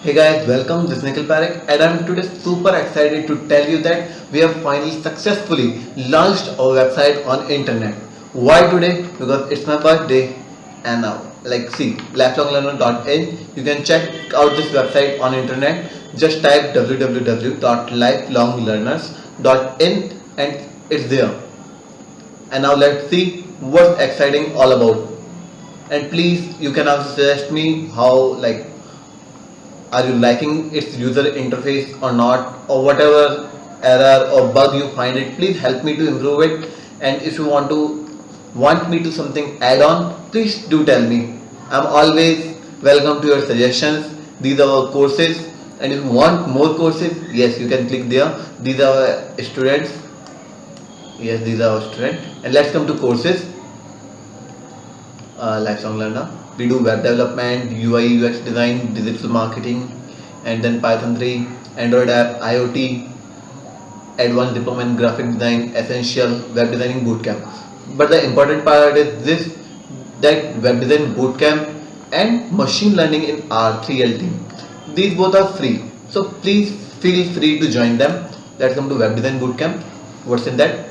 Hey guys, welcome. This is Pareek, and I'm today super excited to tell you that we have finally successfully launched our website on internet. Why today? Because it's my birthday, and now, see, lifelonglearner.in. You can check out this website on internet. Just type www.lifelonglearners.in, and it's there. And now let's see what's exciting all about. And please, you can also suggest me how are you liking its user interface or not, or whatever error or bug you find it, please help me to improve it. And if you want me to something add on, please do tell me. I'm always welcome to your suggestions. These are our courses, and if you want more courses, yes, you can click there. These are our students. Yes, these are our students. And let's come to courses. Lifelong learner. We do web development, UI, UX design, digital marketing, and then Python 3, Android app, IoT, advanced diploma in graphic design, essential web designing bootcamp. But the important part is this, that web design bootcamp and machine learning in R3L team. These both are free. So please feel free to join them. Let's come to web design bootcamp. What's in that?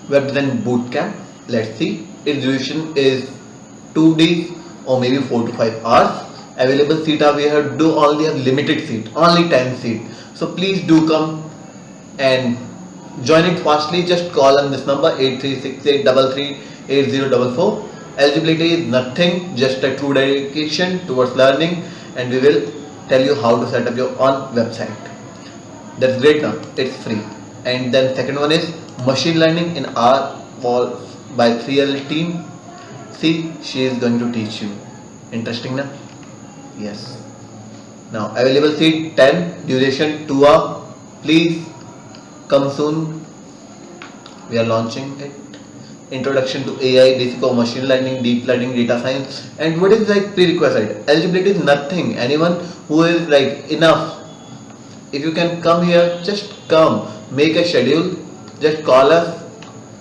Web design bootcamp. Let's see. Its duration is 2 days or maybe 4 to 5 hours. Available seat are, we have do only have limited seat, only 10 seat. So please do come and join it fastly. Just call on this number 8368338044. Eligibility is nothing, just a true dedication towards learning, and we will tell you how to set up your own website. That's great now. It's free. And then second one is machine learning in R for by 3L team. See, she is going to teach you. Interesting na? Yes. Now available seat 10, duration 2 hours. Please come soon. We are launching it. Introduction to AI, basic of machine learning, deep learning, data science. And what is prerequisite? Eligibility is nothing. Anyone who is enough. If you can come here, just come. Make a schedule. Just call us,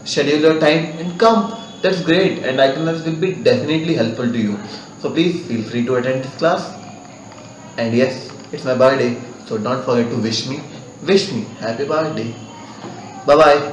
schedule your time and come. That's great, and itinerary will be definitely helpful to you. So please feel free to attend this class. And yes, it's my birthday, so don't forget to wish me happy birthday. Bye bye.